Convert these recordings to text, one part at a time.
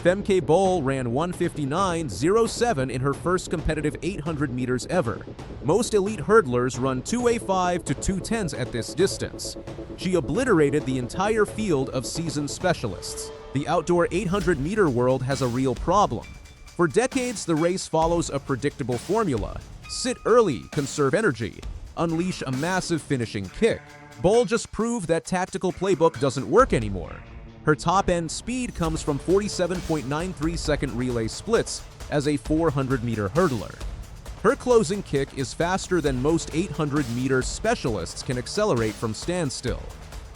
Femke Bol ran 1:59.07 in her first competitive 800 meters ever. Most elite hurdlers run 2:05 to 2:10s at this distance. She obliterated the entire field of seasoned specialists. The outdoor 800-meter world has a real problem. For decades, the race follows a predictable formula. Sit early, conserve energy, unleash a massive finishing kick. Bol just proved that tactical playbook doesn't work anymore. Her top-end speed comes from 47.93-second relay splits as a 400-meter hurdler. Her closing kick is faster than most 800-meter specialists can accelerate from standstill.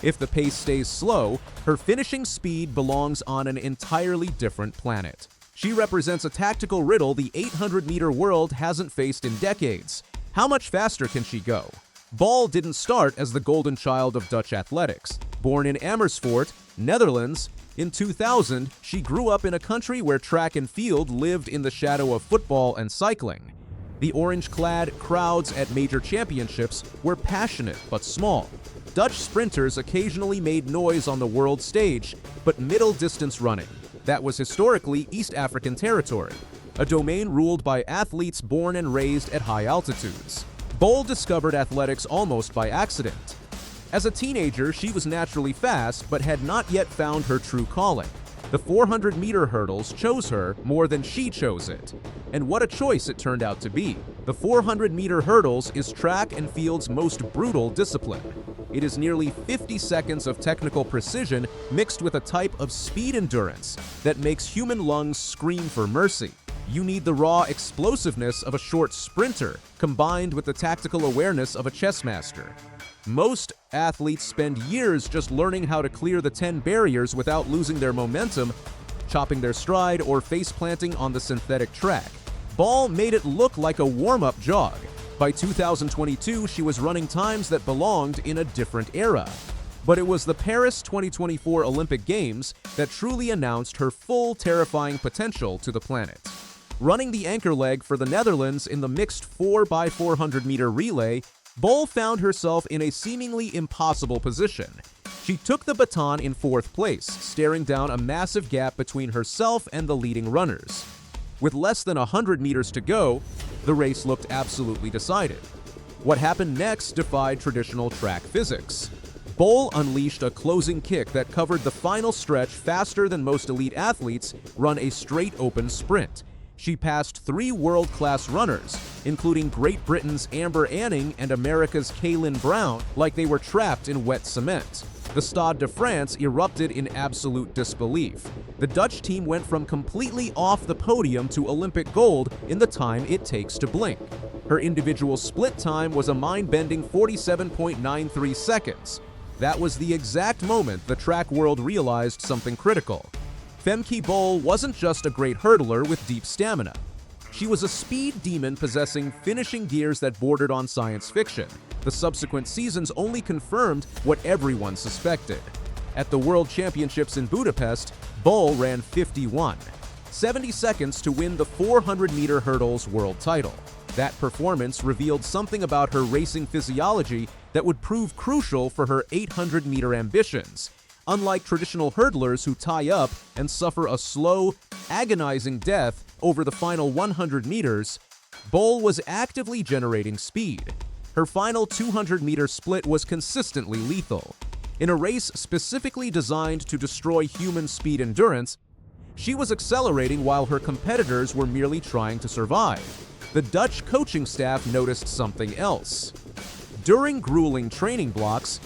If the pace stays slow, her finishing speed belongs on an entirely different planet. She represents a tactical riddle the 800-meter world hasn't faced in decades. How much faster can she go? Bol didn't start as the golden child of Dutch athletics. Born in Amersfoort, Netherlands, in 2000, she grew up in a country where track and field lived in the shadow of football and cycling. The orange-clad crowds at major championships were passionate but small. Dutch sprinters occasionally made noise on the world stage, but middle-distance running, that was historically East African territory, a domain ruled by athletes born and raised at high altitudes. Bol discovered athletics almost by accident. As a teenager, she was naturally fast, but had not yet found her true calling. The 400-meter hurdles chose her more than she chose it. And what a choice it turned out to be. The 400-meter hurdles is track and field's most brutal discipline. It is nearly 50 seconds of technical precision mixed with a type of speed endurance that makes human lungs scream for mercy. You need the raw explosiveness of a short sprinter combined with the tactical awareness of a chess master. Most athletes spend years just learning how to clear the 10 barriers without losing their momentum, chopping their stride, or face-planting on the synthetic track. Bol made it look like a warm-up jog. By 2022, she was running times that belonged in a different era. But it was the Paris 2024 Olympic Games that truly announced her full terrifying potential to the planet. Running the anchor leg for the Netherlands in the mixed 4x400-meter relay, Bol found herself in a seemingly impossible position. She took the baton in fourth place, staring down a massive gap between herself and the leading runners. With less than 100 meters to go, the race looked absolutely decided. What happened next defied traditional track physics. Bol unleashed a closing kick that covered the final stretch faster than most elite athletes run a straight open sprint. She passed 3 world-class runners, including Great Britain's Amber Anning and America's Kaylin Brown, like they were trapped in wet cement. The Stade de France erupted in absolute disbelief. The Dutch team went from completely off the podium to Olympic gold in the time it takes to blink. Her individual split time was a mind-bending 47.93 seconds. That was the exact moment the track world realized something critical. Femke Bol wasn't just a great hurdler with deep stamina. She was a speed demon possessing finishing gears that bordered on science fiction. The subsequent seasons only confirmed what everyone suspected. At the World Championships in Budapest, Bol ran 70 seconds to win the 400-meter hurdles world title. That performance revealed something about her racing physiology that would prove crucial for her 800-meter ambitions. Unlike traditional hurdlers who tie up and suffer a slow, agonizing death over the final 100 meters, Bol was actively generating speed. Her final 200-meter split was consistently lethal. In a race specifically designed to destroy human speed endurance, she was accelerating while her competitors were merely trying to survive. The Dutch coaching staff noticed something else. During grueling training blocks,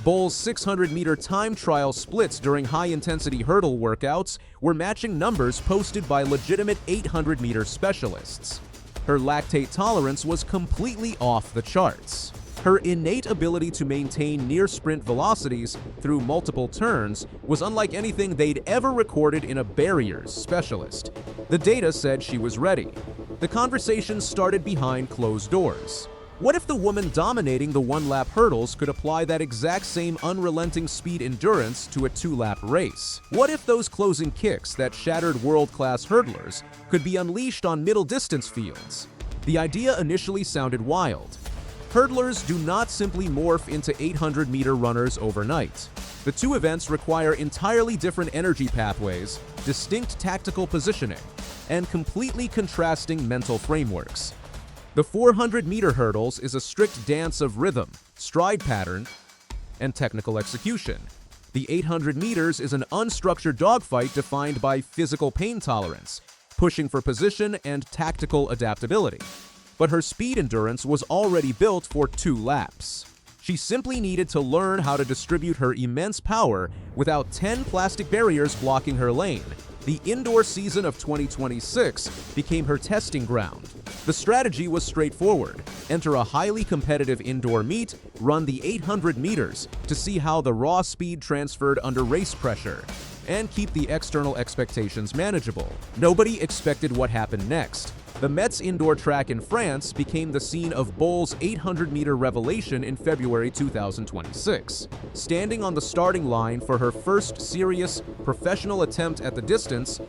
Bol's 600-meter time trial splits during high-intensity hurdle workouts were matching numbers posted by legitimate 800-meter specialists. Her lactate tolerance was completely off the charts. Her innate ability to maintain near-sprint velocities through multiple turns was unlike anything they'd ever recorded in a barriers specialist. The data said she was ready. The conversation started behind closed doors. What if the woman dominating the one-lap hurdles could apply that exact same unrelenting speed endurance to a 2-lap race? What if those closing kicks that shattered world-class hurdlers could be unleashed on middle-distance fields? The idea initially sounded wild. Hurdlers do not simply morph into 800-meter runners overnight. The two events require entirely different energy pathways, distinct tactical positioning, and completely contrasting mental frameworks. The 400-meter hurdles is a strict dance of rhythm, stride pattern, and technical execution. The 800 meters is an unstructured dogfight defined by physical pain tolerance, pushing for position and tactical adaptability. But her speed endurance was already built for 2 laps. She simply needed to learn how to distribute her immense power without 10 plastic barriers blocking her lane. The indoor season of 2026 became her testing ground. The strategy was straightforward. Enter a highly competitive indoor meet, run the 800 meters to see how the raw speed transferred under race pressure, and keep the external expectations manageable. Nobody expected what happened next. The Metz indoor track in France became the scene of Bol's 800-meter revelation in February 2026. Standing on the starting line for her first serious, professional attempt at the distance,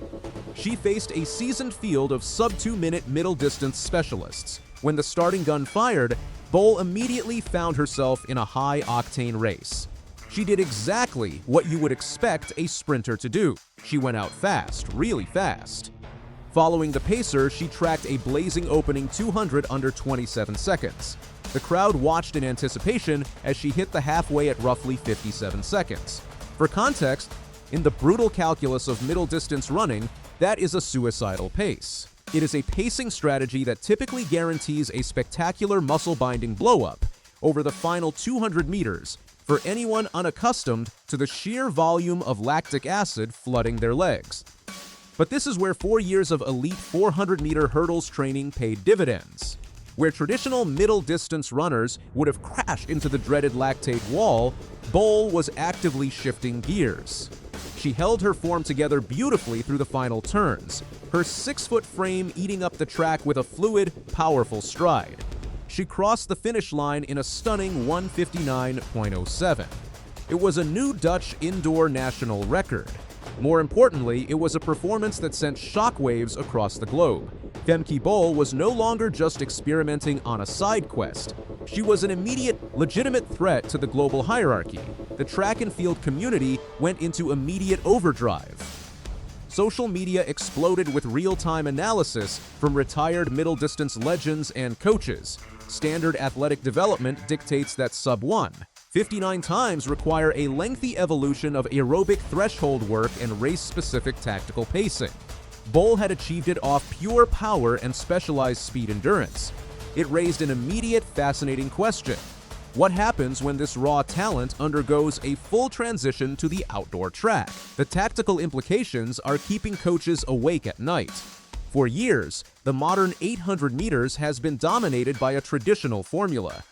she faced a seasoned field of sub-2-minute middle-distance specialists. When the starting gun fired, Bol immediately found herself in a high-octane race. She did exactly what you would expect a sprinter to do. She went out fast, really fast. Following the pacer, she tracked a blazing opening 200 under 27 seconds. The crowd watched in anticipation as she hit the halfway at roughly 57 seconds. For context, in the brutal calculus of middle-distance running, that is a suicidal pace. It is a pacing strategy that typically guarantees a spectacular muscle-binding blow-up over the final 200 meters for anyone unaccustomed to the sheer volume of lactic acid flooding their legs. But this is where 4 years of elite 400-meter hurdles training paid dividends. Where traditional middle-distance runners would have crashed into the dreaded lactate wall, Bol was actively shifting gears. She held her form together beautifully through the final turns, her 6-foot frame eating up the track with a fluid, powerful stride. She crossed the finish line in a stunning 1:59.07. It was a new Dutch indoor national record. More importantly, it was a performance that sent shockwaves across the globe. Femke Bol was no longer just experimenting on a side quest. She was an immediate, legitimate threat to the global hierarchy. The track and field community went into immediate overdrive. Social media exploded with real-time analysis from retired middle-distance legends and coaches. Standard athletic development dictates that sub-1 59 times require a lengthy evolution of aerobic threshold work and race-specific tactical pacing. Bol had achieved it off pure power and specialized speed endurance. It raised an immediate, fascinating question. What happens when this raw talent undergoes a full transition to the outdoor track? The tactical implications are keeping coaches awake at night. For years, the modern 800 meters has been dominated by a traditional formula.